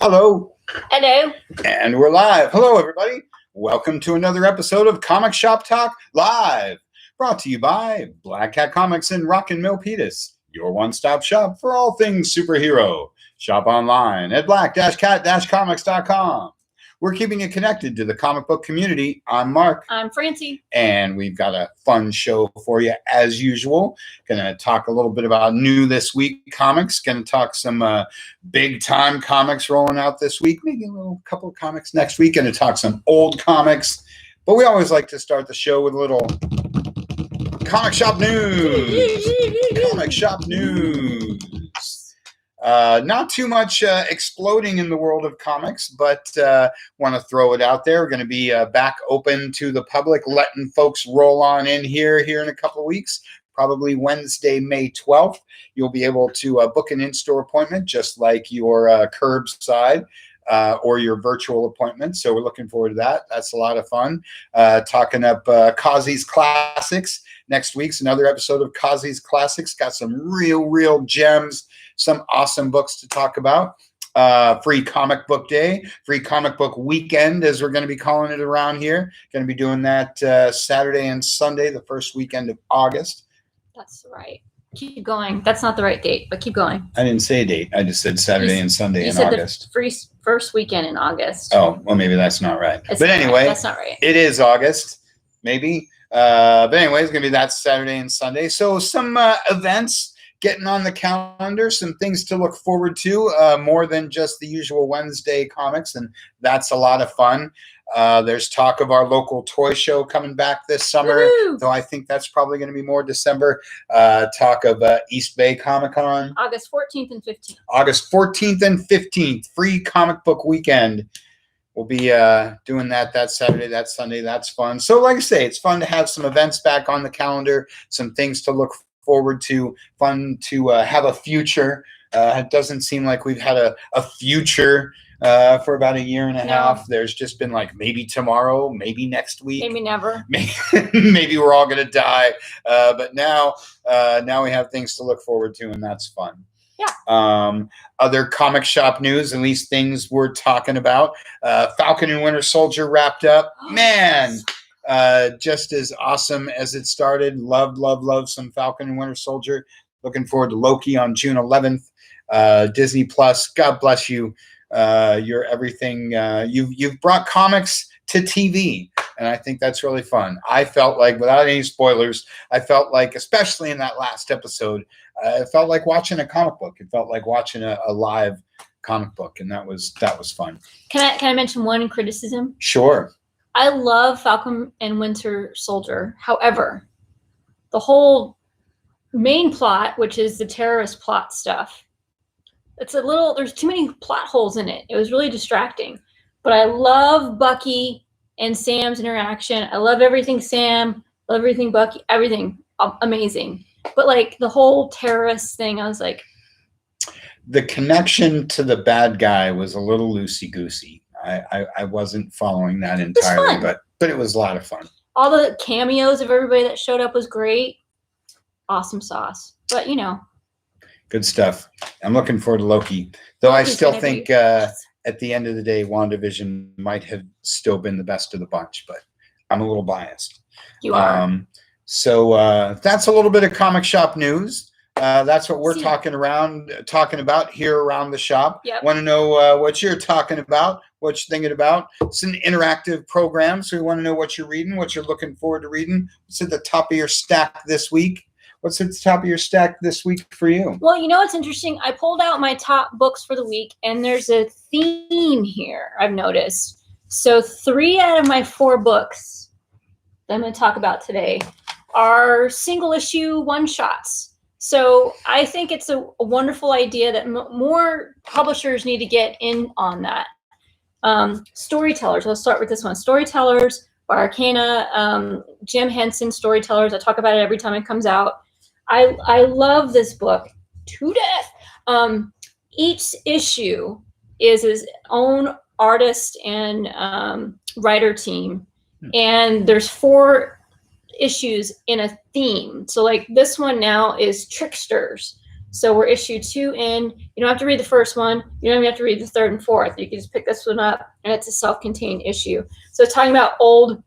Hello. Hello. And we're live. Hello, everybody. Welcome to another episode of Comic Shop Talk Live, brought to you by Black Cat Comics in Rock and Milpitas, your one-stop shop for all things superhero. Shop online at black-cat-comics.com. We're keeping you connected to the comic book community. I'm Mark. I'm Francie. And we've got a fun show for you as usual. Going to talk a little bit about new this week comics. Going to talk some big time comics rolling out this week. Maybe a couple of comics next week. Going to talk some old comics. But we always like to start the show with a little comic shop news. Comic shop news. Not too much exploding in the world of comics, but want to throw it out there. We're going to be back open to the public, letting folks roll on in here in a couple of weeks, probably Wednesday, May 12th. You'll be able to book an in-store appointment, just like your curbside or your virtual appointment. So we're looking forward to that. That's a lot of fun. Talking up Kazi's Classics. Next week's another episode of Kazi's Classics. Got some real gems. Some awesome books to talk about. Free comic book day, free comic book weekend, as we're going to be calling it around here. Going to be doing that Saturday and Sunday, the first weekend of August. That's right. Keep going. That's not the right date, but keep going. I didn't say a date. I just said Saturday and Sunday in August. The first weekend in August. Oh, well, maybe that's not right. But anyway, that's not right. It is August, maybe. But anyway, it's going to be that Saturday and Sunday. So some events getting on the calendar, some things to look forward to, more than just the usual Wednesday comics, and that's a lot of fun. There's talk of our local toy show coming back this summer, Woo-hoo! Though I think that's probably going to be more December. Talk of East Bay Comic-Con. August 14th and 15th. August 14th and 15th, free comic book weekend. We'll be doing that Saturday, that Sunday. That's fun. So like I say, it's fun to have some events back on the calendar, some things to look forward to, fun to have a future. It doesn't seem like we've had a future for about a year and a half. There's just been like maybe tomorrow, maybe next week, maybe never. Maybe we're all going to die. But now we have things to look forward to, and that's fun. Yeah. Other comic shop news, at least things we're talking about. Falcon and Winter Soldier wrapped up. Man. Just as awesome as it started. Love some Falcon and Winter Soldier. Looking forward to Loki on June 11th. Disney Plus, God bless you. You're everything. You've brought comics to TV, and I think that's really fun. I felt like, without any spoilers, I felt like, especially in that last episode, it felt like watching a comic book. It felt like watching a live comic book, and that was fun. Can I mention one criticism? Sure. I love Falcon and Winter Soldier. However, the whole main plot, which is the terrorist plot stuff, there's too many plot holes in it. It was really distracting. But I love Bucky and Sam's interaction. I love everything Sam, love everything Bucky, everything amazing. But like the whole terrorist thing, I was like, the connection to the bad guy was a little loosey-goosey. I wasn't following that entirely, but it was a lot of fun. All the cameos of everybody that showed up was great. Awesome sauce. But, good stuff. I'm looking forward to Loki. Though I still think at the end of the day, WandaVision might have still been the best of the bunch, but I'm a little biased. You are. So that's a little bit of comic shop news. That's what we're talking about here around the shop. Yep. Want to know what you're talking about, what you're thinking about. It's an interactive program, so we want to know what you're reading, what you're looking forward to reading. What's at the top of your stack this week? What's at the top of your stack this week for you? Well, what's interesting? I pulled out my top books for the week, and there's a theme here I've noticed. So 3 out of my 4 books that I'm going to talk about today are single issue one-shots. So I think it's a wonderful idea that more publishers need to get in on that. Storytellers. Let's start with this one. Storytellers by Arcana, Jim Henson Storytellers. I talk about it every time it comes out. I love this book to death. Each issue is his own artist and writer team, and there's 4 issues in a theme. So like this one now is tricksters. So we're issue 2 in. You don't have to read the first one. You don't even have to read the 3rd and 4th. You can just pick this one up, and it's a self-contained issue. So it's talking about old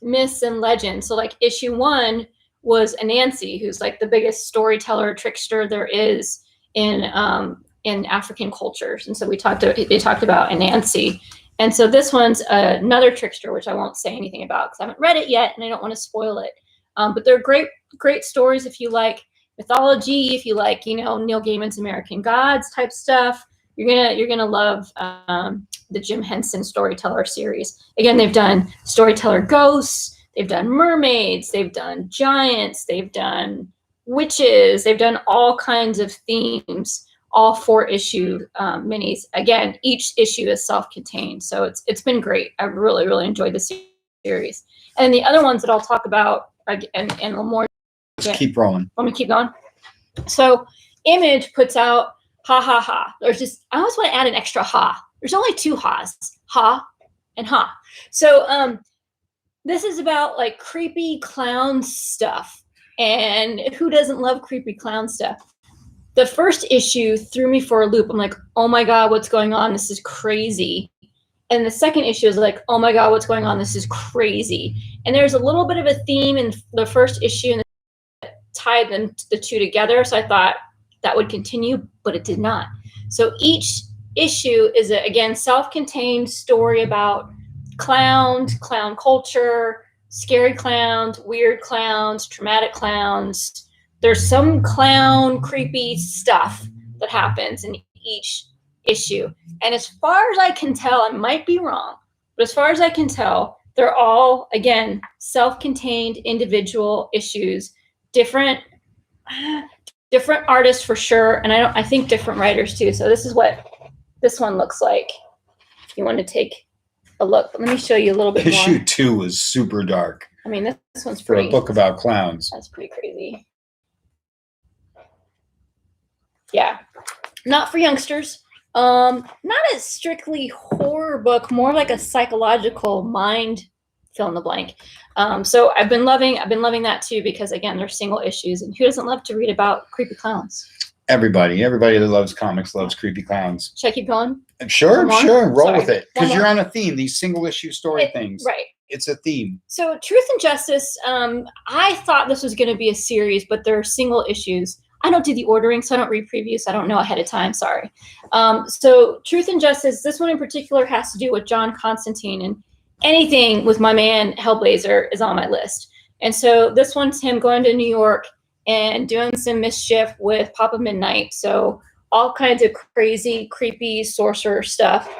myths and legends. So like issue 1 was Anansi, who's like the biggest storyteller, trickster there is in African cultures. And so they talked about Anansi. And so this one's another trickster, which I won't say anything about because I haven't read it yet and I don't want to spoil it. But they're great stories if you like mythology, if you like, Neil Gaiman's American Gods type stuff. You're gonna love the Jim Henson Storyteller series. Again, they've done storyteller ghosts, they've done mermaids, they've done giants, they've done witches, they've done all kinds of themes. All 4-issue minis. Again, each issue is self-contained, so it's been great. I really enjoyed the series. And the other ones that I'll talk about and a little more. Let's keep rolling. Want me to keep going? So, Image puts out ha ha ha. There's just I always want to add an extra ha. There's only 2 ha's, ha and ha. So this is about like creepy clown stuff, and who doesn't love creepy clown stuff? The first issue threw me for a loop. I'm like, oh my God, what's going on? This is crazy. And the second issue is like, oh my God, what's going on? This is crazy. And there's a little bit of a theme in the first issue and tied the 2 together. So I thought that would continue, but it did not. So each issue is, again, self-contained story about clowns, clown culture, scary clowns, weird clowns, traumatic clowns. There's some clown creepy stuff that happens in each issue. And as far as I can tell, I might be wrong, but as far as I can tell, they're all, again, self-contained individual issues, different artists for sure, and I think different writers too. So this is what this one looks like. If you want to take a look, but let me show you a little bit more. Issue 2 is super dark. I mean, this one's for a book about clowns. That's pretty crazy. Yeah, not for youngsters. Not a strictly horror book, more like a psychological mind fill in the blank. So I've been loving that too, because again, they're single issues, and who doesn't love to read about creepy clowns? Everybody that loves comics loves creepy clowns. Should I keep going? Sure, roll with it, because you're on a theme. These single issue story things, right? It's a theme. So Truth and Justice. I thought this was going to be a series, but they're single issues. I don't do the ordering, so I don't read previews. I don't know ahead of time. Sorry. So Truth and Justice, this one in particular has to do with John Constantine, and anything with my man Hellblazer is on my list. And so this one's him going to New York and doing some mischief with Papa Midnight. So all kinds of crazy, creepy sorcerer stuff.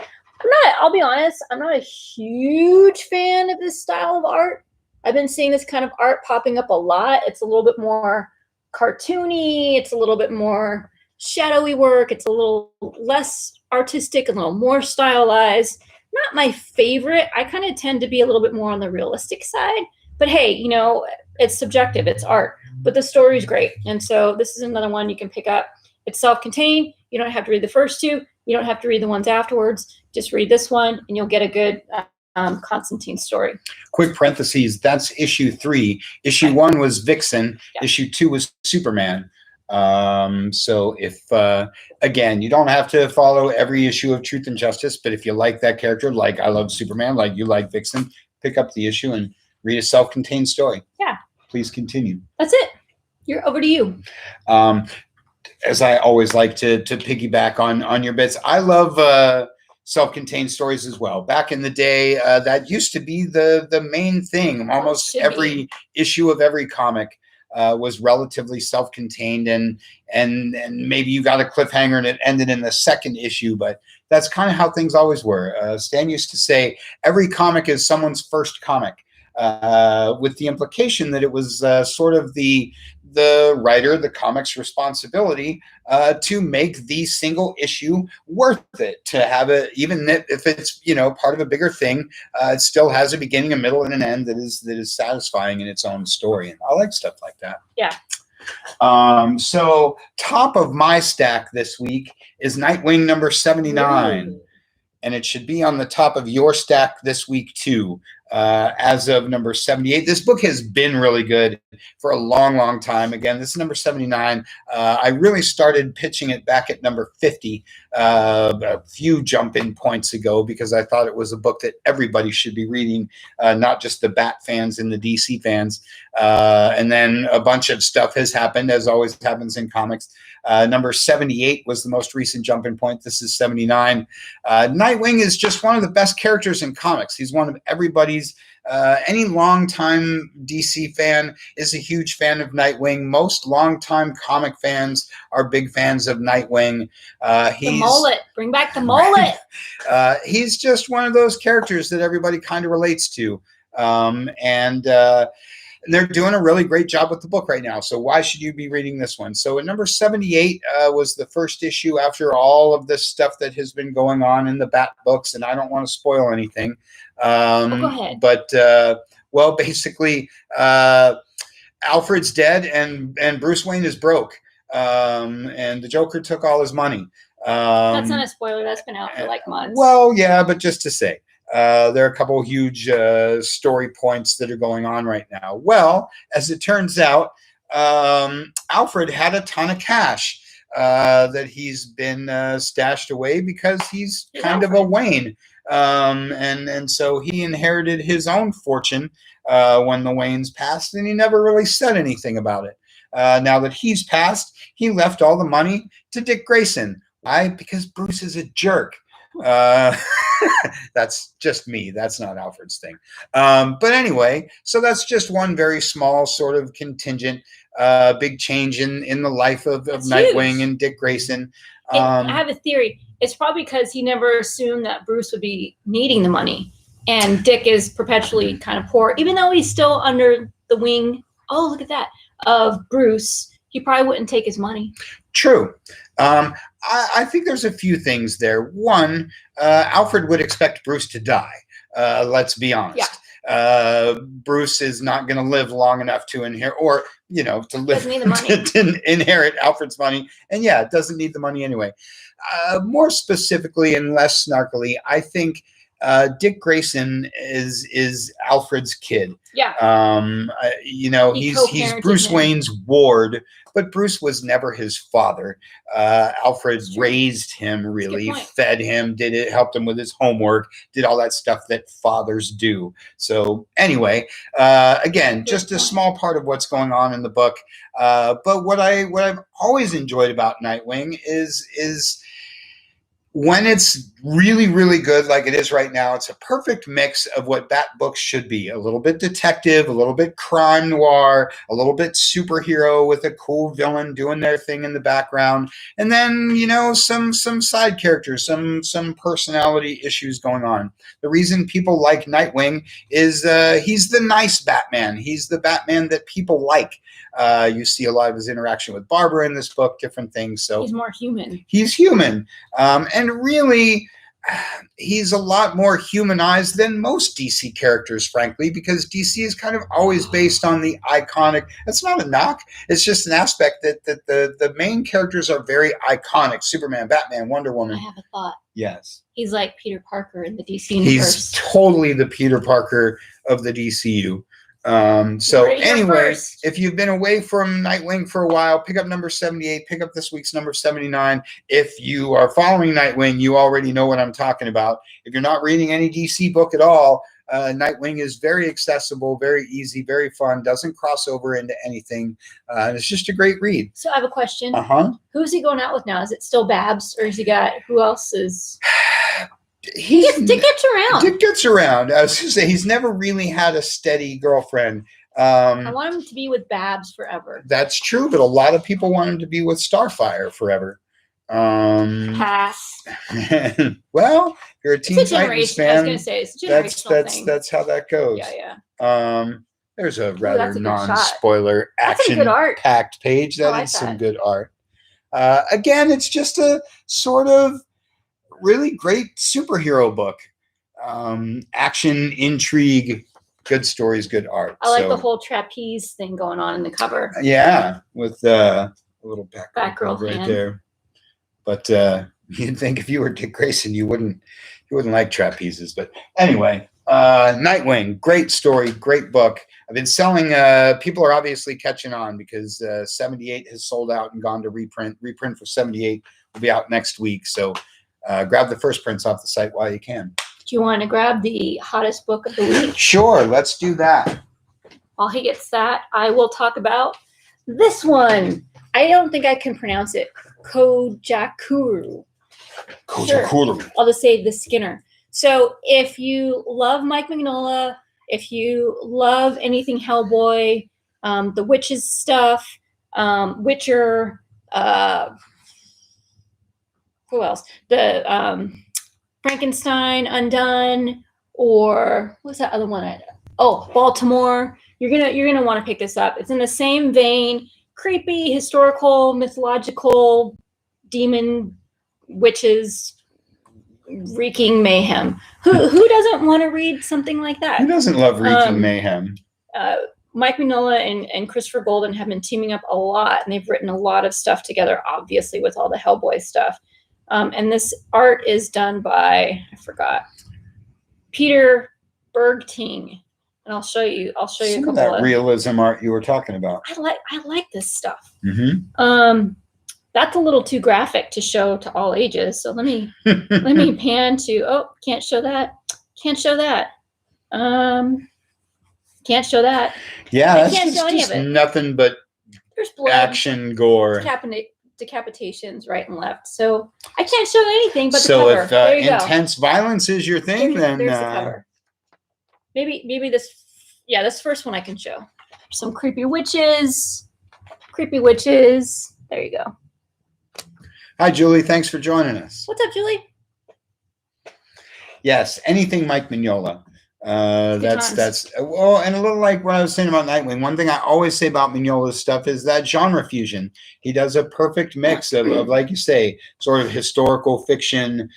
I'll be honest, I'm not a huge fan of this style of art. I've been seeing this kind of art popping up a lot. It's a little bit more cartoony, it's a little bit more shadowy work, it's a little less artistic, a little more stylized. Not my favorite. I kind of tend to be a little bit more on the realistic side, but hey, it's subjective, it's art, but the story's great. And so this is another one you can pick up. It's self-contained. You don't have to read the first 2. You don't have to read the ones afterwards. Just read this one and you'll get a good Constantine story. Quick parentheses, that's issue 3. Issue 1 was Vixen. Yeah. Issue 2 was Superman. So if again, you don't have to follow every issue of Truth and Justice, but if you like that character, like I love Superman, like you like Vixen, pick up the issue and read a self-contained story. Yeah. Please continue. That's it. You're over to you. As I always like to piggyback on your bits, I love self-contained stories as well. Back in the day, that used to be the main thing. Almost every issue of every comic was relatively self-contained, and maybe you got a cliffhanger and it ended in the second issue, but that's kind of how things always were. Stan used to say every comic is someone's first comic, with the implication that it was sort of the writer, the comic's responsibility to make the single issue worth it, to have it, even if it's part of a bigger thing, it still has a beginning, a middle, and an end that is satisfying in its own story. And I like stuff like that. Yeah. So top of my stack this week is Nightwing number 79. Ooh. And it should be on the top of your stack this week too. as of number 78. This book has been really good for a long, long time. Again, this is number 79. I really started pitching it back at number 50 a few jump-in points ago because I thought it was a book that everybody should be reading, not just the Bat fans and the DC fans. And then a bunch of stuff has happened, as always happens in comics. Number 78 was the most recent jump-in point. This is 79. Nightwing is just one of the best characters in comics. He's one of everybody's. Any longtime DC fan is a huge fan of Nightwing. Most longtime comic fans are big fans of Nightwing. The mullet. Bring back the mullet. He's just one of those characters that everybody kind of relates to. And they're doing a really great job with the book right now. So why should you be reading this one? So at number 78 was the first issue after all of this stuff that has been going on in the Bat books. And I don't want to spoil anything. Go ahead. But, well, basically, Alfred's dead and Bruce Wayne is broke. And the Joker took all his money. That's not a spoiler. That's been out for like months. Well, yeah, but just to say. There are a couple of huge story points that are going on right now. Well, as it turns out, Alfred had a ton of cash that he's been stashed away because he's kind of a Wayne. And so he inherited his own fortune when the Waynes passed, and he never really said anything about it. Now that he's passed, he left all the money to Dick Grayson. Why? Because Bruce is a jerk. That's just me. That's not Alfred's thing. But anyway, so that's just one very small sort of contingent, big change in the life of Nightwing and Dick Grayson. I have a theory. It's probably because he never assumed that Bruce would be needing the money. And Dick is perpetually kind of poor, even though he's still under the wing. Oh, look at that. Of Bruce. He probably wouldn't take his money. True. I think there's a few things there. One, Alfred would expect Bruce to die. Let's be honest. Yeah. Bruce is not going to live long enough to inherit, or to live to inherit Alfred's money. And yeah, it doesn't need the money anyway. More specifically and less snarkily, I think Dick Grayson is Alfred's kid. Yeah. He's Bruce Wayne's ward, but Bruce was never his father. Alfred raised him, really, fed him, helped him with his homework, did all that stuff that fathers do. So anyway, again, just a small part of what's going on in the book. But what I've always enjoyed about Nightwing is when it's really, really good, like it is right now, it's a perfect mix of what Bat books should be. A little bit detective, a little bit crime noir, a little bit superhero with a cool villain doing their thing in the background. And then, some side characters, some personality issues going on. The reason people like Nightwing is he's the nice Batman. He's the Batman that people like. You see a lot of his interaction with Barbara in this book, different things. So he's more human. He's human. And really, he's a lot more humanized than most DC characters, frankly, because DC is kind of always based on the iconic. That's not a knock. It's just an aspect that the main characters are very iconic. Superman, Batman, Wonder Woman. I have a thought. Yes. He's like Peter Parker in the DC universe. He's totally the Peter Parker of the DCU. So anyway, if you've been away from Nightwing for a while, pick up number 78, pick up this week's number 79. If you are following Nightwing, you already know what I'm talking about. If you're not reading any DC book at all, Nightwing is very accessible, very easy, very fun, doesn't cross over into anything. It's just a great read. So I have a question. Who's he going out with now? Is it still Babs, or has he got, who else is... Dick gets around. Dick gets around. I was going to say, he's never really had a steady girlfriend. I want him to be with Babs forever. That's true, but a lot of people want him to be with Starfire forever. Pass. Well, if you're a Teen Titans fan, I was going to say, it's a generational thing. That's how that goes. Yeah. There's a rather non-spoiler action-packed page. That is some good art. Again, it's just a sort of really great superhero book. Action, intrigue, good stories, good art. I like the whole trapeze thing going on in the cover. Yeah, with a little Batgirl right there. But you'd think if you were Dick Grayson, you wouldn't like trapezes. But anyway, Nightwing, great story, great book. I've been selling. People are obviously catching on because 78 has sold out and gone to reprint. Reprint for 78 will be out next week. So grab the first prints off the site while you can. Do you want to grab the hottest book of the week? Sure, let's do that. While he gets that, I will talk about this one. I don't think I can pronounce it. Kojakuru. Kojakuru. Sure. I'll just say The Skinner. So if you love Mike Mignola, if you love anything Hellboy, the Witches stuff, Witcher, who else? The Frankenstein, Undone, or what's that other one? Baltimore. You're gonna want to pick this up. It's in the same vein, creepy, historical, mythological, demon, witches, wreaking mayhem. Who doesn't want to read something like that? Who doesn't love wreaking mayhem? Mike Mignola and Christopher Golden have been teaming up a lot, and they've written a lot of stuff together, obviously, with all the Hellboy stuff. And this art is done by, I forgot, Peter Bergting. And I'll show you a couple of that realism art you were talking about. I like this stuff. Mm-hmm. That's a little too graphic to show to all ages. So let me pan to. Can't show that. Can't show that. Can't show that. Yeah, that's just nothing but there's blood, action, gore, decapitations right and left. So I can't show anything but the cover. So if intense violence is your thing, then there's the cover. Maybe this first one I can show. Some creepy witches. There you go. Hi, Julie. Thanks for joining us. What's up, Julie? Yes, anything Mike Mignola. That's well, and a little like what I was saying about Nightwing. One thing I always say about Mignola's stuff is that genre fusion. He does a perfect mix of like you say, sort of historical fiction,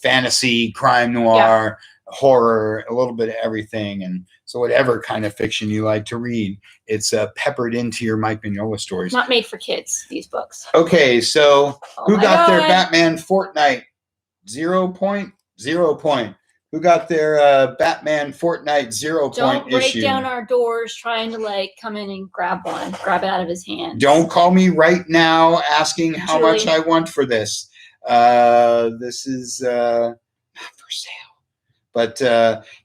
fantasy, crime noir, horror, a little bit of everything. And so whatever kind of fiction you like to read, it's peppered into your Mike Mignola stories. Not made for kids, these books. Okay, so who got their Batman Fortnite 0 point? Who got their Batman Fortnite 0 point Don't break issue? Down our doors trying to come in and grab it out of his hand. Don't call me right now asking how much I want for this. This is not for sale. But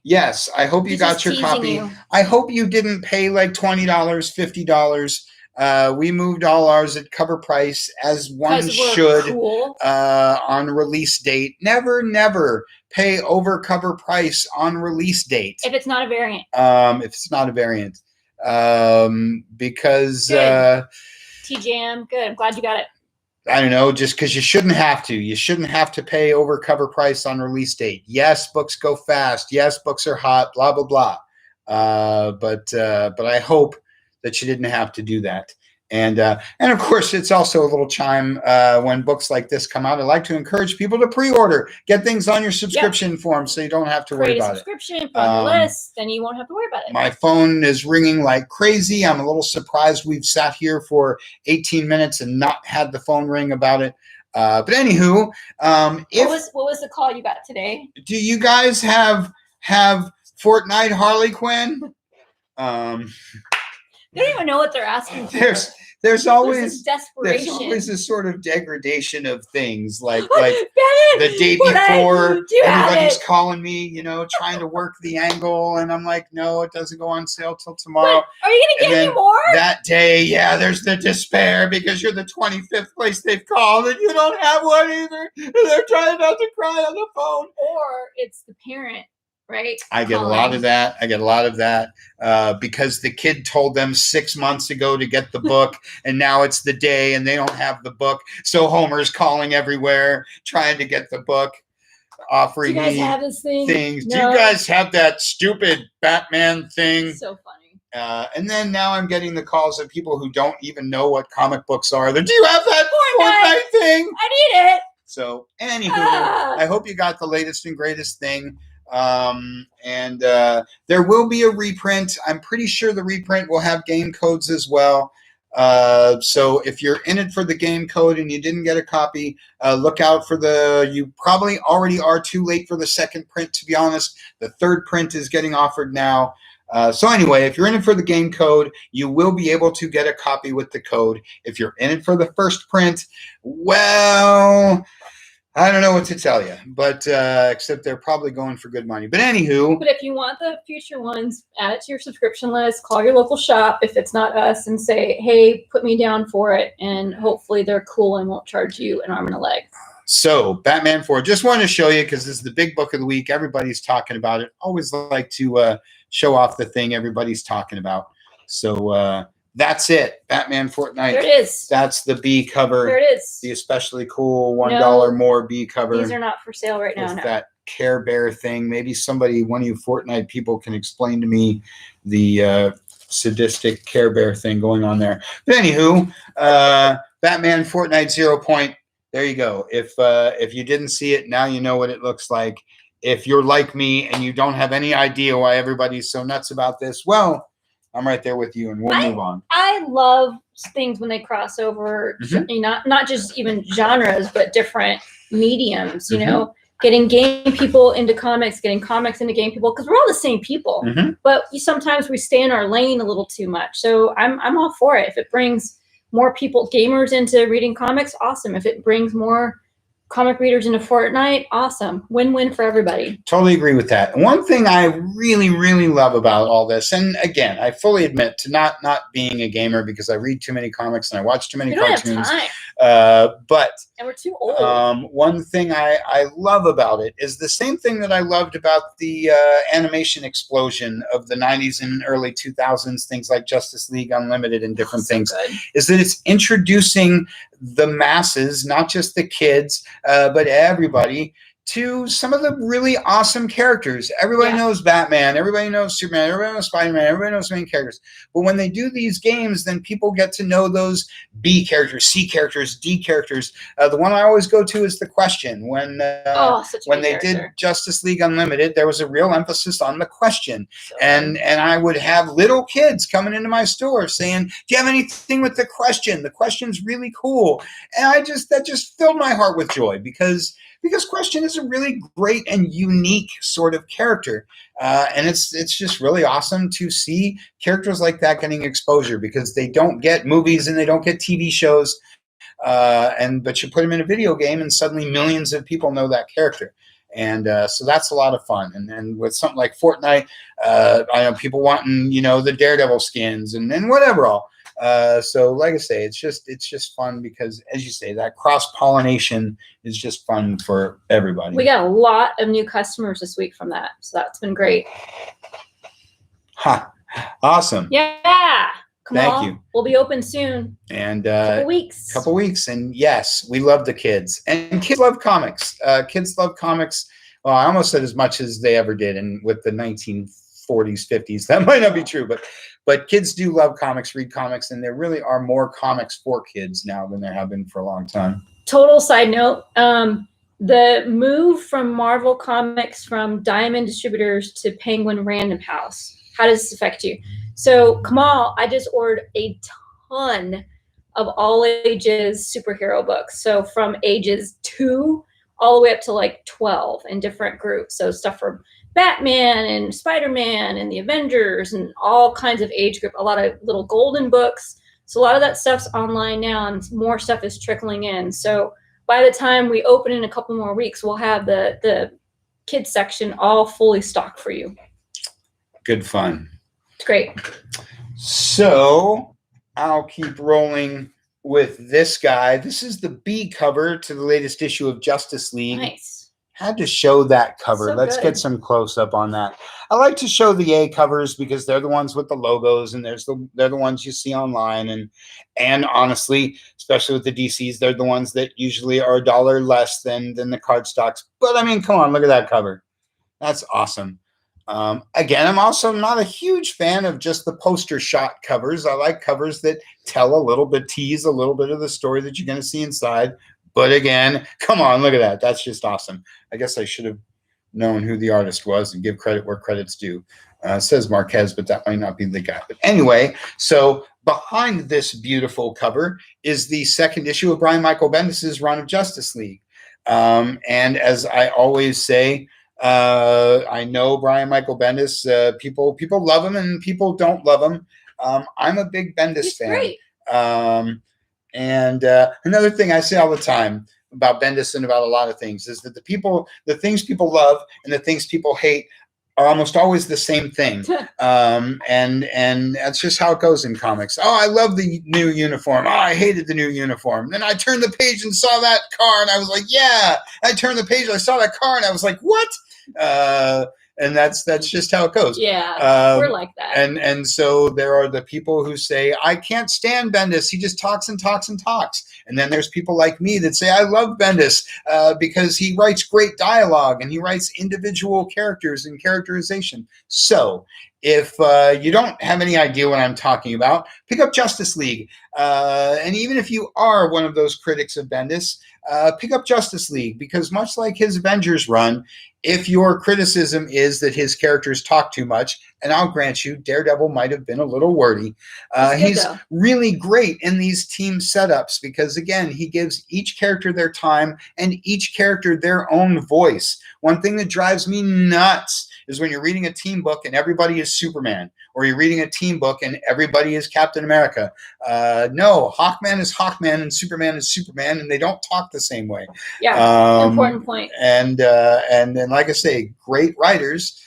yes, I hope you got your copy. I hope you didn't pay like $20, $50. We moved all ours at cover price, as one should, cool. On release date. Never pay over cover price on release date. If it's not a variant. Because TJM, good. I'm glad you got it. I don't know, just because you shouldn't have to. You shouldn't have to pay over cover price on release date. Yes, books go fast. Yes, books are hot, blah, blah, blah. But I hope that you didn't have to do that. And of course, it's also a little chime when books like this come out. I like to encourage people to pre-order, get things on your subscription form so you don't have to worry about it. Create a subscription, put on the list, then you won't have to worry about it. My phone is ringing like crazy. I'm a little surprised we've sat here for 18 minutes and not had the phone ring about it. But anywho, what was the call you got today? Do you guys have Fortnite Harley Quinn? They don't even know what they're asking for. There's always desperation. There's always a sort of degradation of things, like Bennett, the day before, everybody's calling me, trying to work the angle, and I'm like, no, it doesn't go on sale till tomorrow. What? Are you gonna get me more? That day, there's the despair because you're the 25th place they've called and you don't have one either, and they're trying not to cry on the phone. Or it's the parent. Right? I get a lot of that. Because the kid told them 6 months ago to get the book, and now it's the day and they don't have the book. So Homer's calling everywhere trying to get the book, offering me things. No. Do you guys have that stupid Batman thing? So funny. And then now I'm getting the calls of people who don't even know what comic books are. Do you have that Fortnite thing? I need it. So anywho, I hope you got the latest and greatest thing. And there will be a reprint. I'm pretty sure the reprint will have game codes as well. So if you're in it for the game code and you didn't get a copy, look out for you probably already are too late for the second print, to be honest. The third print is getting offered now. So anyway, if you're in it for the game code, you will be able to get a copy with the code. If you're in it for the first print, well, I don't know what to tell you, but except they're probably going for good money. But anywho. But if you want the future ones, add it to your subscription list, call your local shop if it's not us and say, hey, put me down for it. And hopefully they're cool and won't charge you an arm and a leg. So Batman 4, just wanted to show you because this is the big book of the week. Everybody's talking about it. Always like to show off the thing everybody's talking about. So that's it. Batman Fortnite. There it is. That's the B cover. There it is. The especially cool $1 more B cover. These are not for sale right now. With that Care Bear thing. Maybe one of you Fortnite people can explain to me the sadistic Care Bear thing going on there. But anywho, Batman Fortnite 0 Point. There you go. If you didn't see it, now you know what it looks like. If you're like me and you don't have any idea why everybody's so nuts about this, well, I'm right there with you, and we'll move on. I love things when they cross over, not just even genres, but different mediums, you know, getting game people into comics, getting comics into game people, because we're all the same people. But sometimes we stay in our lane a little too much. So I'm all for it. If it brings more people, gamers, into reading comics, awesome. If it brings more comic readers into Fortnite, awesome. Win-win for everybody. Totally agree with that. One thing I really, really love about all this, and again, I fully admit to not being a gamer because I read too many comics and I watch too many cartoons. Have time. But and we're too old. One thing I love about it is the same thing that I loved about the animation explosion of the 90s and early 2000s, things like Justice League Unlimited and different things, is that it's introducing the masses, not just the kids, but everybody, to some of the really awesome characters. Everybody knows Batman, everybody knows Superman, everybody knows Spider-Man, everybody knows main characters. But when they do these games, then people get to know those B characters, C characters, D characters. The one I always go to is the Question. When they did Justice League Unlimited, there was a real emphasis on the Question. And I would have little kids coming into my store saying, do you have anything with the Question? The Question's really cool. And that just filled my heart with joy because Question is a really great and unique sort of character. And it's just really awesome to see characters like that getting exposure because they don't get movies and they don't get TV shows. But you put them in a video game and suddenly millions of people know that character. And so that's a lot of fun. And with something like Fortnite, I know people wanting, the Daredevil skins and whatever all. So like I say, it's just fun because, as you say, that cross-pollination is just fun for everybody. We got a lot of new customers this week from that, so that's been great. Awesome. Yeah. Thank you. We'll be open soon. And couple weeks. And yes, we love the kids. And kids love comics. Kids love comics. Well, I almost said as much as they ever did. And with the 1940s, 50s, that might not be true. But kids do love comics, read comics. And there really are more comics for kids now than there have been for a long time. Total side note. The move from Marvel Comics from Diamond Distributors to Penguin Random House. How does this affect you? So, Kamal, I just ordered a ton of all ages superhero books. So from ages 2 all the way up to like 12 in different groups. So stuff for Batman and Spider-Man and the Avengers and all kinds of age group, a lot of little golden books. So a lot of that stuff's online now and more stuff is trickling in. So by the time we open in a couple more weeks, we'll have the kids section all fully stocked for you. Good fun. It's great. So I'll keep rolling with this guy. This is the B cover to the latest issue of Justice League. Nice. Had to show that cover. So Let's get some close up on that. I like to show the A covers because they're the ones with the logos and they're the ones you see online. And honestly, especially with the DCs, they're the ones that usually are $1 less than the card stocks. But I mean, come on, look at that cover. That's awesome. Again, I'm also not a huge fan of just the poster shot covers. I like covers that tell a little bit, tease a little bit of the story that you're going to see inside. But again, come on, look at that. That's just awesome. I guess I should have known who the artist was and give credit where credit's due. Says Marquez, but that might not be the guy. But anyway, so behind this beautiful cover is the second issue of Brian Michael Bendis's run of Justice League. And as I always say, I know Brian Michael Bendis. People love him and people don't love him. I'm a big Bendis fan. Great. And another thing I say all the time about Bendis and about a lot of things is that the things people love and the things people hate are almost always the same thing. And that's just how it goes in comics. Oh, I love the new uniform. Oh, I hated the new uniform. Then I turned the page and saw that car and I was like, yeah. I turned the page and I saw that car and I was like, what? And that's just how it goes. Yeah, we're like that. And so there are the people who say, I can't stand Bendis. He just talks and talks and talks. And then there's people like me that say, I love Bendis because he writes great dialogue and he writes individual characters and characterization. So if you don't have any idea what I'm talking about, pick up Justice League. And even if you are one of those critics of Bendis, pick up Justice League, because much like his Avengers run, if your criticism is that his characters talk too much, and I'll grant you, Daredevil might have been a little wordy, he's really great in these team setups because, again, he gives each character their time and each character their own voice. One thing that drives me nuts is when you're reading a team book and everybody is Superman, or you're reading a team book and everybody is Captain America. No, Hawkman is Hawkman and Superman is Superman, and they don't talk the same way. Yeah, important point. And then, like I say, great writers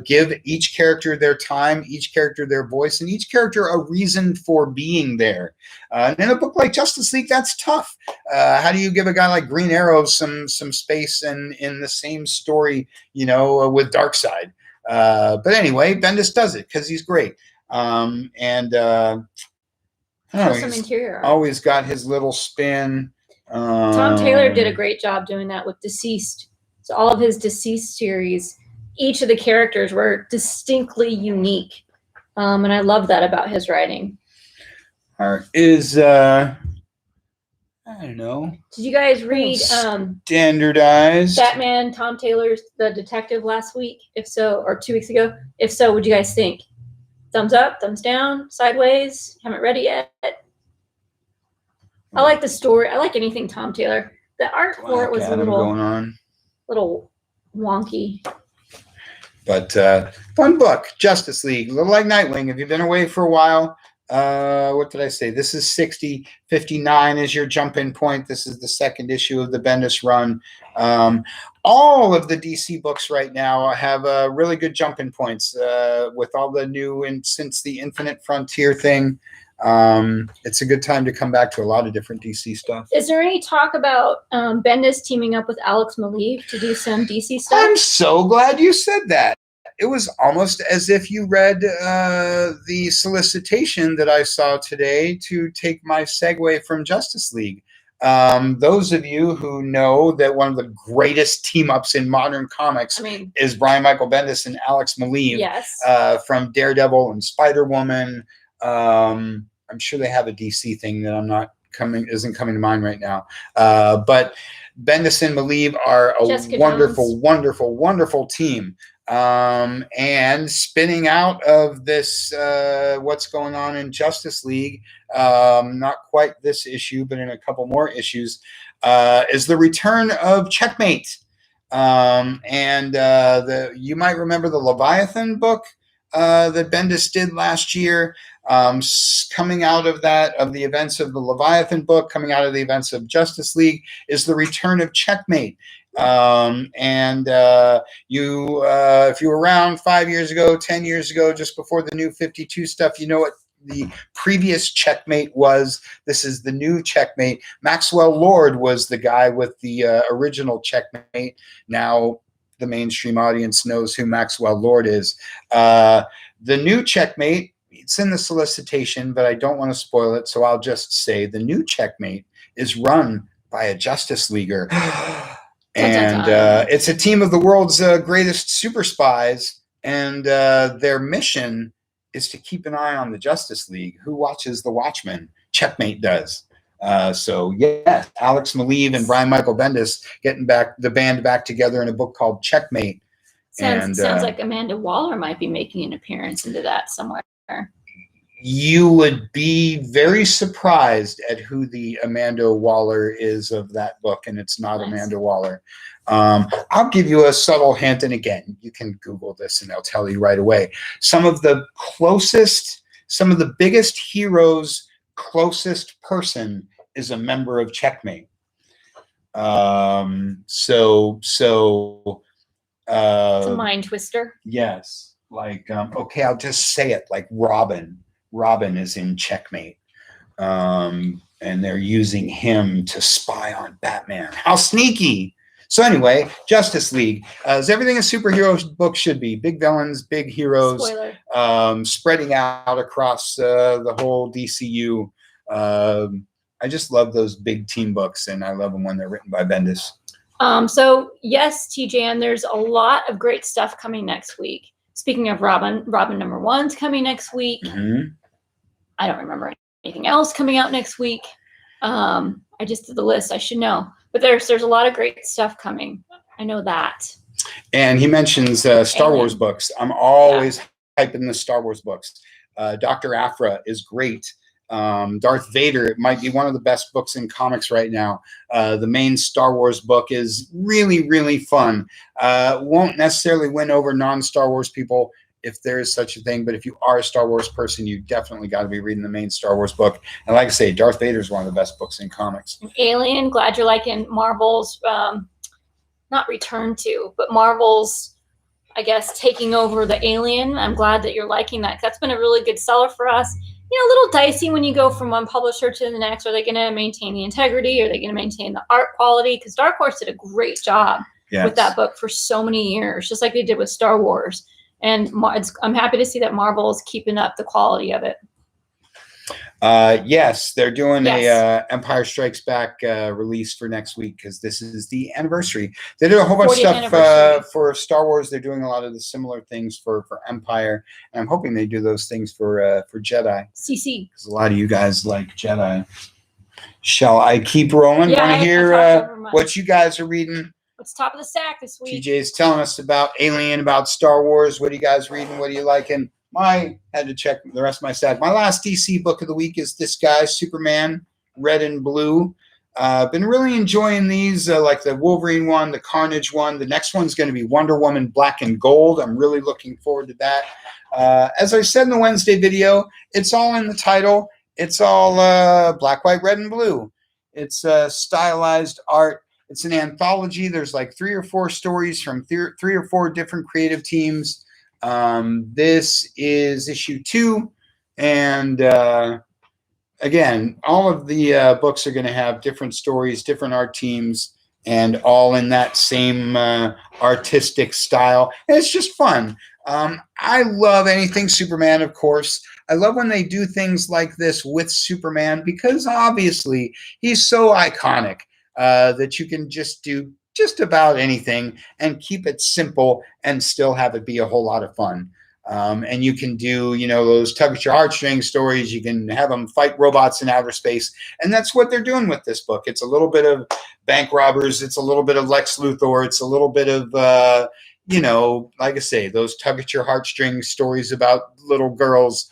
give each character their time, each character their voice, and each character a reason for being there. And in a book like Justice League, that's tough. How do you give a guy like Green Arrow some space in the same story, with Darkseid? But anyway, Bendis does it because he's great. Some interior art. Always got his little spin. Tom Taylor did a great job doing that with Deceased. So all of his Deceased series, each of the characters were distinctly unique. And I love that about his writing. I don't know. Did you guys read Standardized Batman, Tom Taylor's The Detective last week? If so, or 2 weeks ago? If so, what'd you guys think? Thumbs up, thumbs down, sideways? Haven't read it yet? I like the story. I like anything Tom Taylor. The art for it was a little wonky. But fun book, Justice League, a little like Nightwing. If you've been away for a while, what did I say? This is 60. 59 is your jump-in point. This is the second issue of the Bendis run. All of the DC books right now have really good jump-in points with all the new, and since the Infinite Frontier thing. It's a good time to come back to a lot of different DC stuff. Is there any talk about Bendis teaming up with Alex Maleev to do some DC stuff? I'm so glad you said that. It was almost as if you read the solicitation that I saw today to take my segue from Justice League. Those of you who know that one of the greatest team-ups in modern comics is Brian Michael Bendis and Alex Maleev. Yes. From Daredevil and Spider-Woman. I'm sure they have a DC thing that isn't coming to mind right now. But Bendis and Maleev are a wonderful team. And spinning out of this, what's going on in Justice League, not quite this issue, but in a couple more issues, is the return of Checkmate. You might remember the Leviathan book that Bendis did last year. Coming out of that, of the events of the Leviathan book, coming out of the events of Justice League, is the return of Checkmate. If you were around 5 years ago, 10 years ago, just before the new 52 stuff, you know what the previous Checkmate was. This is the new Checkmate. Maxwell Lord was the guy with the original Checkmate. Now the mainstream audience knows who Maxwell Lord is. The new Checkmate, it's in the solicitation, but I don't want to spoil it, so I'll just say the new Checkmate is run by a Justice Leaguer. And it's a team of the world's greatest super spies, and their mission is to keep an eye on the Justice League. Who watches the Watchmen? Checkmate does. So yeah, Alex Maleev and Brian Michael Bendis getting the band back together in a book called Checkmate. Sounds like Amanda Waller might be making an appearance into that somewhere. You would be very surprised at who the Amanda Waller is of that book, and it's not nice. Amanda Waller. I'll give you a subtle hint, and again, you can Google this and they'll tell you right away. Some of the biggest heroes' closest person is a member of Checkmate. It's a mind twister. Yes. Like, okay, I'll just say it, like Robin. Robin is in Checkmate. And they're using him to spy on Batman. How sneaky. So anyway, Justice League. Is everything a superhero book should be. Big villains, big heroes. Spoiler. Spreading out across the whole DCU. I just love those big team books, and I love them when they're written by Bendis. So yes, TJ, and there's a lot of great stuff coming next week. Speaking of Robin #1's coming next week. Mm-hmm. I don't remember anything else coming out next week. I just did the list. I should know. But there's a lot of great stuff coming. I know that. And he mentions Star Wars books. I'm always hyping the Star Wars books. Dr. Aphra is great. Darth Vader, it might be one of the best books in comics right now. The main Star Wars book is really, really fun. Won't necessarily win over non-Star Wars people if there is such a thing, but if you are a Star Wars person, you definitely got to be reading the main Star Wars book. And like I say, Darth Vader is one of the best books in comics. Alien, glad you're liking Marvel's, not return to, but Marvel's, I guess, taking over the Alien. I'm glad that you're liking that. That's been a really good seller for us. You know, a little dicey when you go from one publisher to the next. Are they going to maintain the integrity? Are they going to maintain the art quality? Because Dark Horse did a great job with that book for so many years, just like they did with Star Wars. And I'm happy to see that Marvel is keeping up the quality of it. Yes, they're doing a Empire Strikes Back release for next week because this is the anniversary. They did a whole bunch of stuff for Star Wars. They're doing a lot of the similar things for Empire, and I'm hoping they do those things for Jedi. CC. Because a lot of you guys like Jedi. Shall I keep rolling? Yeah, want to hear what you guys are reading? What's top of the stack this week? TJ's telling us about Alien, about Star Wars. What are you guys reading? What are you liking? I had to check the rest of my stack. My last DC book of the week is this guy, Superman, Red and Blue. Been really enjoying these, like the Wolverine one, the Carnage one. The next one's going to be Wonder Woman, Black and Gold. I'm really looking forward to that. As I said in the Wednesday video, it's all in the title. It's all black, white, red, and blue. It's stylized art. It's an anthology. There's like 3 or 4 stories from 3 or 4 different creative teams. This is issue 2. And again, all of the books are going to have different stories, different art teams, and all in that same artistic style. And it's just fun. I love anything Superman, of course. I love when they do things like this with Superman because obviously he's so iconic. That you can just do just about anything and keep it simple and still have it be a whole lot of fun. And you can do, you know, those tug at your heartstrings stories. You can have them fight robots in outer space. And that's what they're doing with this book. It's a little bit of bank robbers. It's a little bit of Lex Luthor. It's a little bit of, you know, like I say, those tug at your heartstrings stories about little girls.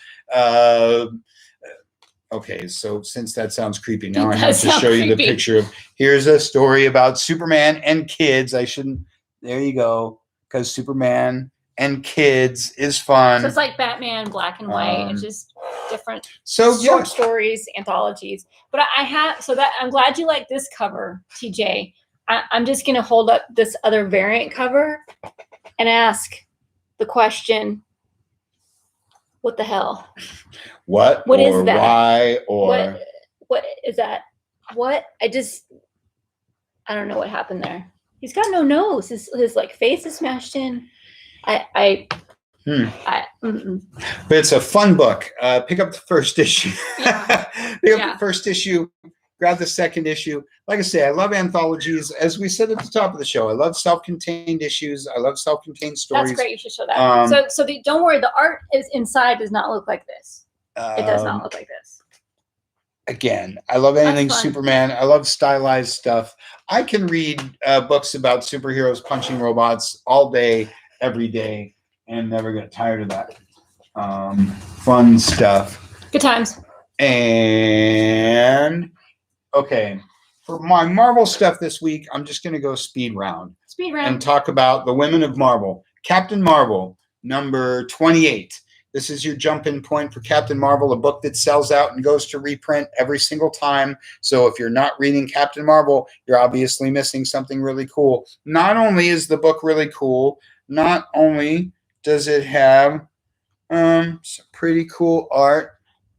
Okay, so since that sounds creepy, now I have to show you the picture of, here's a story about Superman and kids. There you go, because Superman and kids is fun. So it's like Batman, black and white. It's just different short stories, anthologies. But I'm glad you like this cover, TJ. I'm just going to hold up this other variant cover and ask the question, what the hell? What is that? Why or what is that? What? I don't know what happened there. He's got no nose. His like face is smashed in. But it's a fun book. Pick up the first issue. Pick up the first issue. Grab the second issue. Like I say, I love anthologies. As we said at the top of the show, I love self-contained issues. I love self-contained stories. That's great. You should show that. Don't worry. The art inside does not look like this. It does not look like this. again, I love anything fun. Superman. I love stylized stuff. I can read books about superheroes punching robots all day, every day, and never get tired of that. Fun stuff. Good times. And okay, for my Marvel stuff this week, I'm just going to go speed round. Speed round. And talk about the Women of Marvel. Captain Marvel, number 28. This is your jump-in point for Captain Marvel, a book that sells out and goes to reprint every single time. So if you're not reading Captain Marvel, you're obviously missing something really cool. Not only is the book really cool, not only does it have some pretty cool art,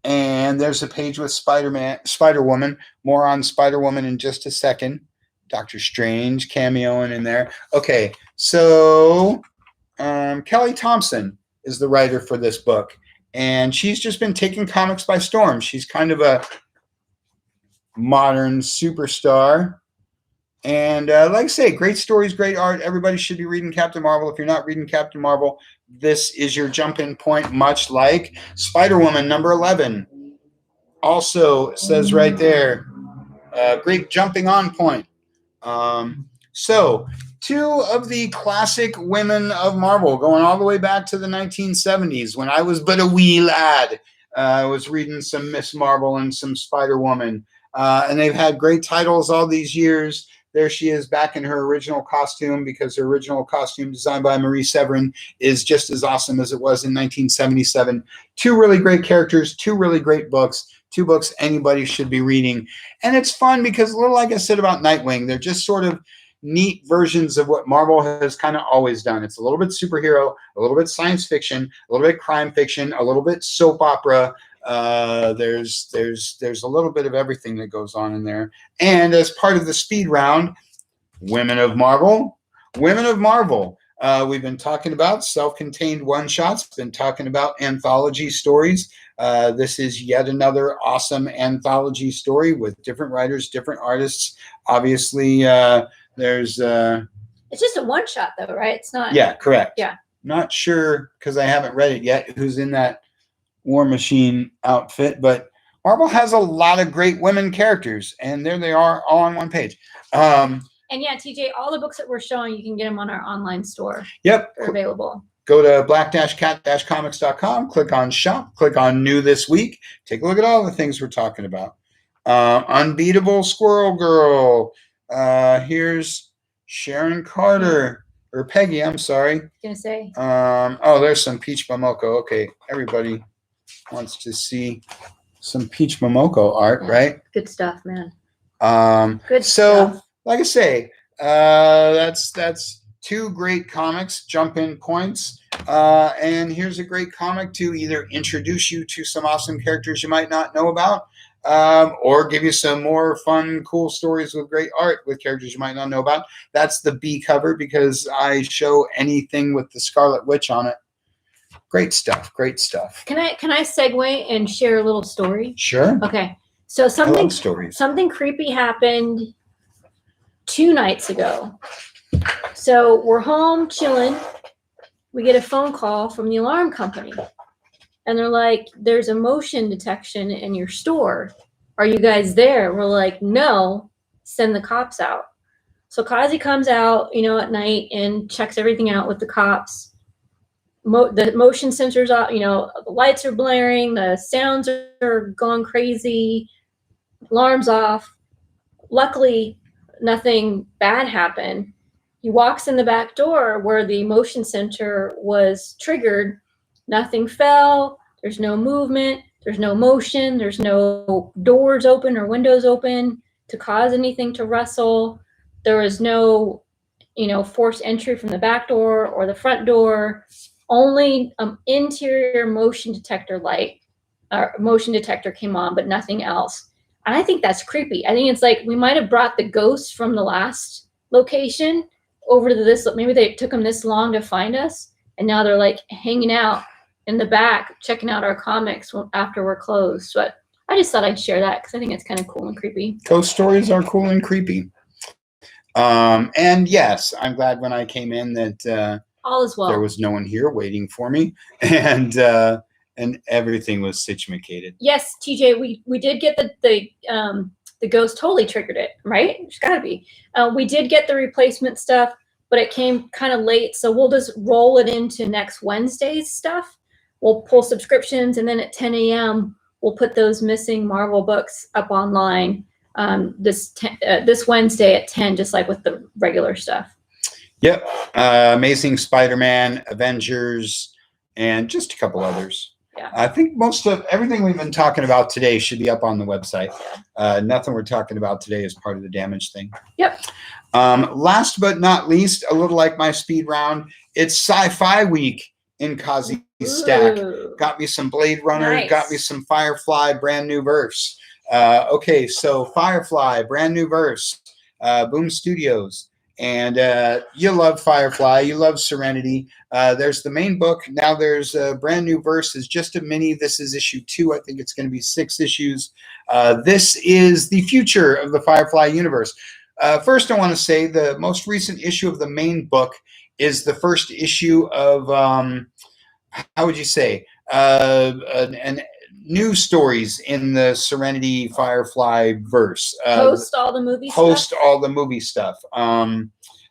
and there's a page with Spider-Woman. More on Spider-Woman in just a second. Doctor Strange cameoing in there. Okay, so Kelly Thompson is the writer for this book, and she's just been taking comics by storm. She's kind of a modern superstar. And like I say, great stories, great art. Everybody should be reading Captain Marvel. If you're not reading Captain Marvel, this is your jump-in point, much like Spider-Woman, number 11. Also says right there, great jumping on point. So, two of the classic women of Marvel, going all the way back to the 1970s, when I was but a wee lad. I was reading some Miss Marvel and some Spider-Woman. And they've had great titles all these years. There she is back in her original costume, because her original costume, designed by Marie Severin, is just as awesome as it was in 1977. Two really great characters, two really great books, two books anybody should be reading. And it's fun because, a little like I said about Nightwing, they're just sort of neat versions of what Marvel has kind of always done. It's a little bit superhero, a little bit science fiction, a little bit crime fiction, a little bit soap opera. There's a little bit of everything that goes on in there. And as part of the speed round, Women of Marvel. Women of Marvel. We've been talking about self-contained one-shots, been talking about anthology stories. This is yet another awesome anthology story with different writers, different artists. Obviously, there's... it's just a one-shot, though, right? It's not... Yeah, correct. Yeah. Not sure, because I haven't read it yet, who's in that War Machine outfit, but Marvel has a lot of great women characters, and there they are, all on one page. And yeah, TJ, all the books that we're showing, you can get them on our online store. Yep. They're available. Go to black-cat-comics.com, click on shop, click on new this week. Take a look at all the things we're talking about. Unbeatable Squirrel Girl. Here's Sharon Carter, or Peggy, I'm sorry. Gonna say. Oh, there's some Peach Momoko. Okay, everybody wants to see some Peach Momoko art, right? Good stuff, man. Good stuff. Like I say, that's two great comics, jump-in points. And here's a great comic to either introduce you to some awesome characters you might not know about, or give you some more fun, cool stories with great art with characters you might not know about. That's the B cover, because I show anything with the Scarlet Witch on it. Great stuff. Great stuff. Can I segue and share a little story? Sure. Okay. So I love stories. Something creepy happened 2 nights ago. So we're home chilling. We get a phone call from the alarm company. And they're like, there's a motion detection in your store. Are you guys there? We're like, no, send the cops out. So Kazi comes out, at night and checks everything out with the cops. The motion sensors, the lights are blaring, the sounds are going crazy, alarms off. Luckily, nothing bad happened. He walks in the back door where the motion sensor was triggered. Nothing fell. There's no movement. There's no motion. There's no doors open or windows open to cause anything to rustle. There was no, forced entry from the back door or the front door. Only interior motion detector motion detector came on, but nothing else. And I think that's creepy. I think it's like we might have brought the ghosts from the last location over to this. Maybe they took them this long to find us, and now they're like hanging out in the back, checking out our comics after we're closed. But I just thought I'd share that because I think it's kind of cool and creepy. Ghost stories are cool and creepy. And yes, I'm glad when I came in that all is well. There was no one here waiting for me, and and everything was stitch-macated. Yes, TJ, we did get the ghost totally triggered it, right? It's got to be. We did get the replacement stuff, but it came kind of late, so we'll just roll it into next Wednesday's stuff. We'll pull subscriptions, and then at 10 a.m. we'll put those missing Marvel books up online this Wednesday at 10, just like with the regular stuff. Yep. Amazing Spider-Man, Avengers, and just a couple others. Yeah. I think most of everything we've been talking about today should be up on the website. Nothing we're talking about today is part of the damage thing. Yep. Last but not least, a little like my speed round, it's Sci-Fi Week in Kazi's stack. Got me some Blade Runner, Nice. got me some Firefly, brand new verse. Okay, so Firefly, brand new verse, Boom Studios. And you love Firefly, you love Serenity. There's the main book. Now there's a brand new verse. Is just a mini. This is issue 2. I think it's going to be 6 issues. This is the future of the Firefly universe. First, I want to say the most recent issue of the main book is the first issue of, how would you say, new stories in the Serenity Firefly verse. Post all the movie stuff.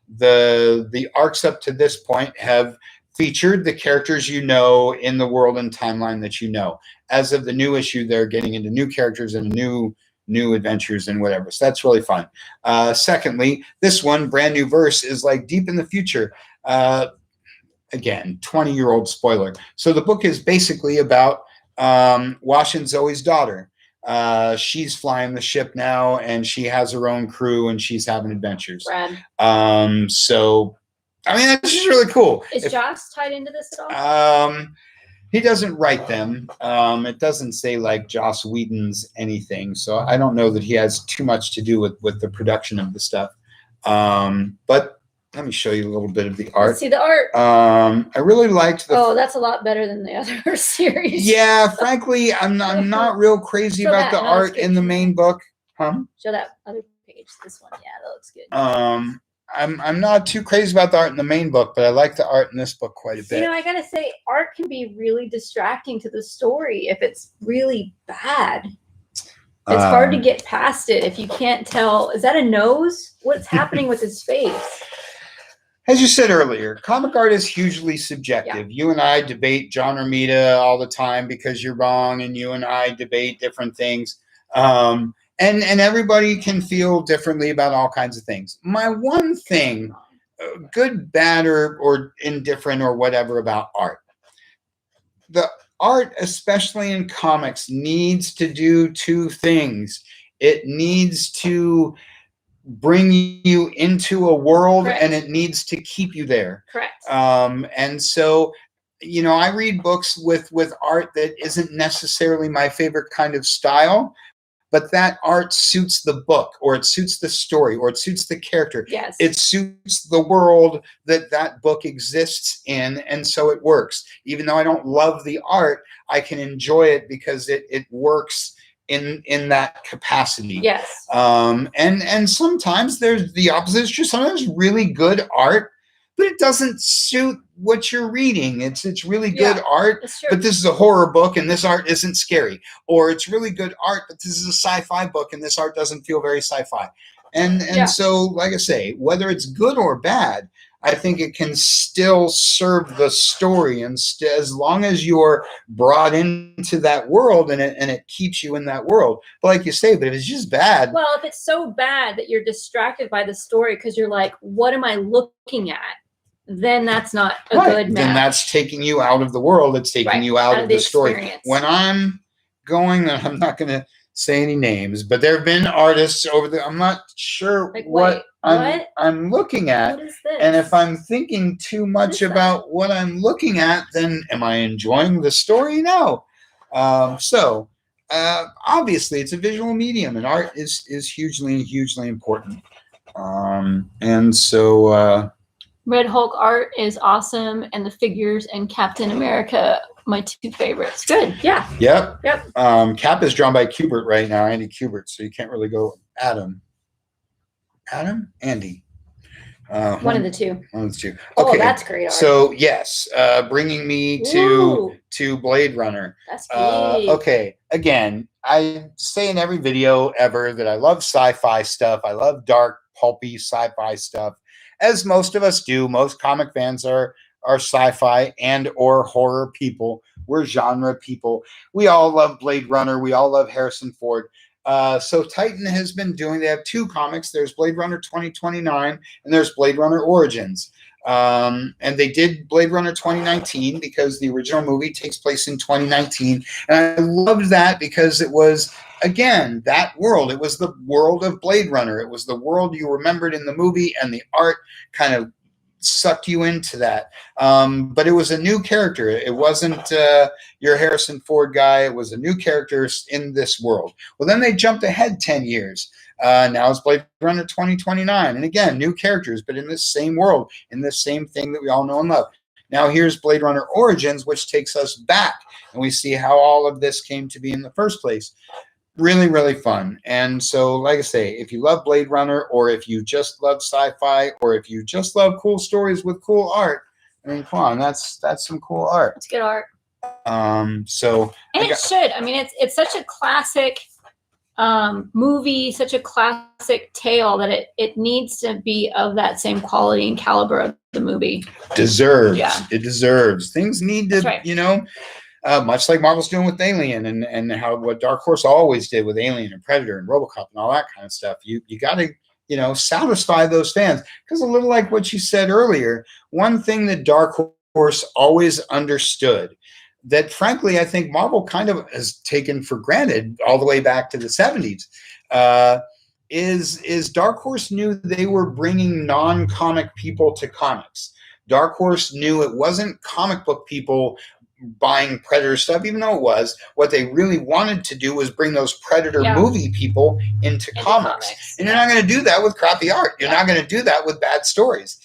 The arcs up to this point have featured the characters you know in the world and timeline that you know. As of the new issue, they're getting into new characters and new adventures and whatever. So that's really fun. Secondly, this one, brand new verse, is like deep in the future. Again, 20-year-old spoiler. So the book is basically about Wash and Zoe's daughter. She's flying the ship now, and she has her own crew, and she's having adventures. Brad. So, I mean, that's just really cool. Is Joss tied into this at all? He doesn't write them. It doesn't say like Joss Whedon's anything, so I don't know that he has too much to do with the production of the stuff. But let me show you a little bit of the art. Let's see the art. I really liked the. Oh, that's a lot better than the other series. Yeah, frankly, I'm not real crazy about the art in the main book. Show that other page. This one, yeah, that looks good. I'm not too crazy about the art in the main book, but I like the art in this book quite a bit. You know, I gotta say, art can be really distracting to the story if it's really bad. It's hard to get past it if you can't tell. Is that a nose? What's happening with his face? As you said earlier, comic art is hugely subjective. Yeah. You and I debate John Romita all the time because you're wrong, and you and I debate different things. And everybody can feel differently about all kinds of things. My one thing, good, bad, or indifferent or whatever about art, the art, especially in comics, needs to do 2 things. It needs to bring you into a world, correct, and it needs to keep you there. Correct. And so, you know, I read books with art that isn't necessarily my favorite kind of style, but that art suits the book, or it suits the story, or it suits the character. Yes. It suits the world that book exists in, and so it works. Even though I don't love the art, I can enjoy it because it works in that capacity. Yes. And sometimes there's the opposite. It's just sometimes really good art, but it doesn't suit what you're reading. It's really good art, but this is a horror book and this art isn't scary. Or it's really good art, but this is a sci-fi book and this art doesn't feel very sci-fi. And so, like I say, whether it's good or bad, I think it can still serve the story, and as long as you're brought into that world and it keeps you in that world. But like you say, but if it's just bad. Well, if it's so bad that you're distracted by the story because you're like, what am I looking at? Then that's not a good match. Then that's taking you out of the world. It's taking you out of the story. Experience. When I'm going, I'm not going to say any names, but there have been artists over there. I'm not sure like, what I'm looking at. What is this? And if I'm thinking too much about what I'm looking at, then am I enjoying the story? No. So obviously it's a visual medium, and art is hugely important. And so Red Hulk art is awesome, and the figures and Captain America, my 2 favorites. Good, yeah. Yep. Cap is drawn by Kubert right now, Andy Kubert, so you can't really go Andy. One of the two. One of the two. Okay. Oh, that's great art. So yes, bringing me to Blade Runner. That's big. Okay. Again, I say in every video ever that I love sci-fi stuff. I love dark, pulpy sci-fi stuff, as most of us do. Most comic fans are sci-fi and or horror people. We're genre people. We all love Blade Runner. We all love Harrison Ford. So Titan has been doing, they have two comics. There's Blade Runner 2029 and there's Blade Runner Origins. And they did Blade Runner 2019 because the original movie takes place in 2019. And I loved that because it was, again, that world. It was the world of Blade Runner. It was the world you remembered in the movie, and the art kind of sucked you into that. But it was a new character. It wasn't your Harrison Ford guy. It was a new character in this world. Well, then they jumped ahead 10 years. Now it's Blade Runner 2029. And again, new characters, but in this same world, in this same thing that we all know and love. Now here's Blade Runner Origins, which takes us back, and we see how all of this came to be in the first place. Really, really fun. And so, like I say, if you love Blade Runner, or if you just love sci-fi, or if you just love cool stories with cool art, I mean, come on, that's some cool art. It's good art. So and it should. I mean, it's such a classic movie, such a classic tale that it needs to be of that same quality and caliber of the movie. Deserves. Yeah. It deserves. Things need to, right. You know. Much like Marvel's doing with Alien, and how what Dark Horse always did with Alien and Predator and RoboCop and all that kind of stuff. You got to, you know, satisfy those fans, because a little like what you said earlier, one thing that Dark Horse always understood, that frankly I think Marvel kind of has taken for granted all the way back to the 70s, is Dark Horse knew they were bringing non-comic people to comics. Dark Horse knew it wasn't comic book people buying Predator stuff, even though it was. What they really wanted to do was bring those Predator movie people into comics. And you're not going to do that with crappy art. You're not going to do that with bad stories.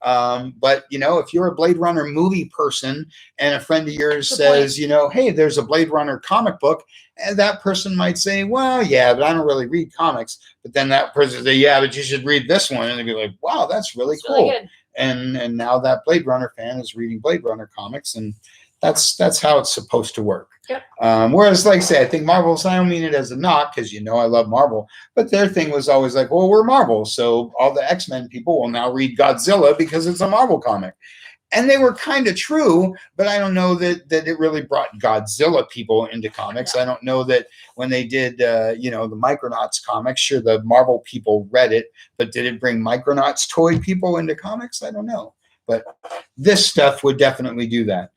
But, you know, if you're a Blade Runner movie person and a friend of yours says, you know, hey, there's a Blade Runner comic book, and that person might say, well, yeah, but I don't really read comics. But then that person say, yeah, but you should read this one. And they'd be like, wow, that's really cool. Really good. And now that Blade Runner fan is reading Blade Runner comics, and that's how it's supposed to work. Yep. Whereas, like I say, I think Marvel's, I don't mean it as a knock, because you know I love Marvel, but their thing was always like, well, we're Marvel, so all the X-Men people will now read Godzilla because it's a Marvel comic. And they were kind of true, but I don't know that it really brought Godzilla people into comics. I don't know that when they did, you know, the Micronauts comics, sure, the Marvel people read it, but did it bring Micronauts toy people into comics? I don't know. But this stuff would definitely do that.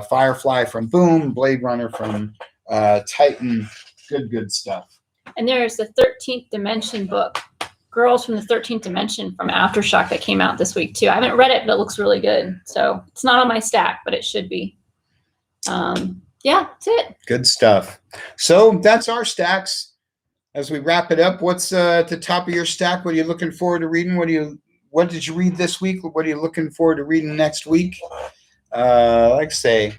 Firefly from Boom, Blade Runner from Titan, good stuff. And there's the 13th Dimension book, Girls from the 13th Dimension from Aftershock, that came out this week too. I haven't read it, but it looks really good. So it's not on my stack, but it should be. Yeah, that's it. Good stuff. So that's our stacks. As we wrap it up, what's at the top of your stack? What are you looking forward to reading? What did you read this week? What are you looking forward to reading next week? Like I say,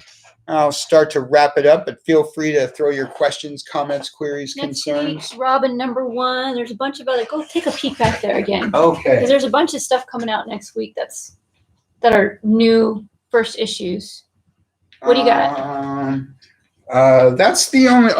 I'll start to wrap it up, but feel free to throw your questions, comments, queries, next concerns. Week, Robin #1. There's a bunch of other. Go take a peek back there again. Okay. Because there's a bunch of stuff coming out next week that are new first issues. What do you got? That's the only.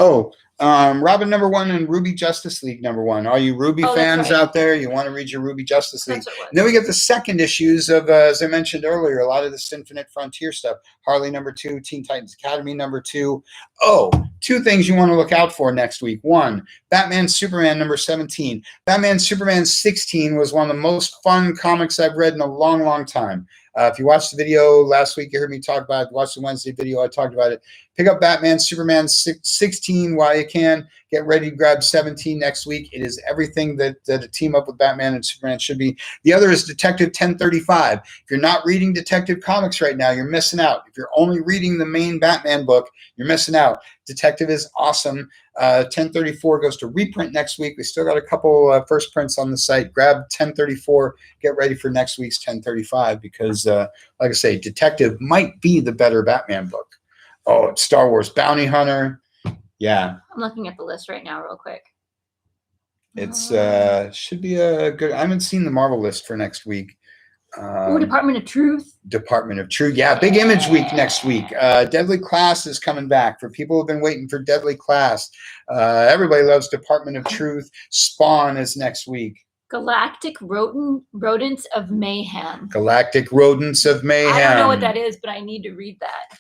Robin #1 and Ruby Justice League #1. All you Ruby fans out there, you want to read your Ruby Justice League. And then we get the second issues of, as I mentioned earlier, a lot of this Infinite Frontier stuff. Harley #2, Teen Titans Academy #2. Two things you want to look out for next week. One, Batman Superman #17. Batman Superman 16 was one of the most fun comics I've read in a long, long time. If you watched the video last week, you heard me talk about it. Watch the Wednesday video, I talked about it. Pick up Batman Superman 16 while you can. Get ready to grab 17 next week. It is everything that a team up with Batman and Superman should be. The other is Detective 1035. If you're not reading Detective Comics right now, you're missing out. If you're only reading the main Batman book, you're missing out. Detective is awesome. 1034 goes to reprint next week. We still got a couple first prints on the site. Grab 1034. Get ready for next week's 1035 because, like I say, Detective might be the better Batman book. Oh, it's Star Wars Bounty Hunter. Yeah. I'm looking at the list right now real quick. It's should be a good. I haven't seen the Marvel list for next week. Ooh, Department of Truth. Department of Truth. Yeah, big Image Week next week. Deadly Class is coming back. For people who've been waiting for Deadly Class, everybody loves Department of Truth. Spawn is next week. Galactic Rodents of Mayhem. Galactic Rodents of Mayhem. I don't know what that is, but I need to read that.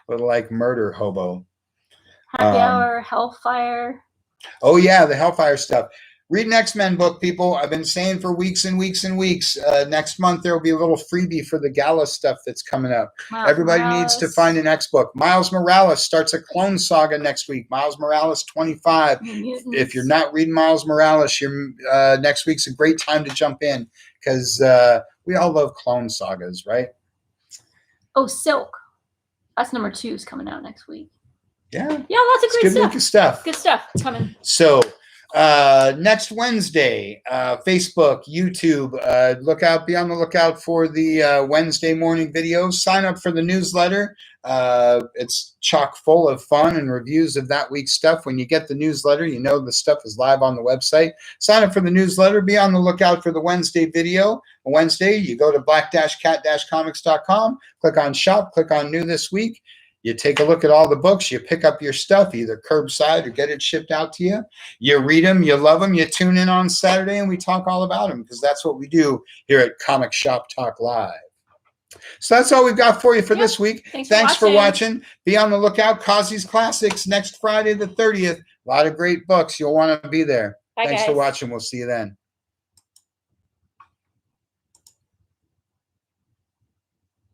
Little like Murder Hobo. Happy Hour, Hellfire. Oh yeah, the Hellfire stuff. Read an X-Men book, people. I've been saying for weeks and weeks and weeks. Next month there will be a little freebie for the gala stuff that's coming up. Everybody needs to find an X book. Miles Morales starts a Clone Saga next week. Miles Morales 25. If you're not reading Miles Morales, next week's a great time to jump in because we all love Clone Sagas, right? Oh, Silk. That's number 2 is coming out next week. Yeah, lots of great stuff. Good stuff. Good stuff. It's coming. So next Wednesday, Facebook, YouTube, be on the lookout for the Wednesday morning videos. Sign up for the newsletter. It's chock full of fun and reviews of that week's stuff. When you get the newsletter, you know the stuff is live on the website. Sign up for the newsletter. Be on the lookout for the Wednesday video. Wednesday, you go to black-cat-comics.com, click on shop, click on new this week. You take a look at all the books, you pick up your stuff, either curbside or get it shipped out to you. You read them, you love them, you tune in on Saturday, and we talk all about them because that's what we do here at Comic Shop Talk Live. So that's all we've got for you for this week. Thanks for watching. Be on the lookout. Kazi's Classics next Friday the 30th. A lot of great books. You'll want to be there. Bye, Thanks guys. for watching. We'll see you then.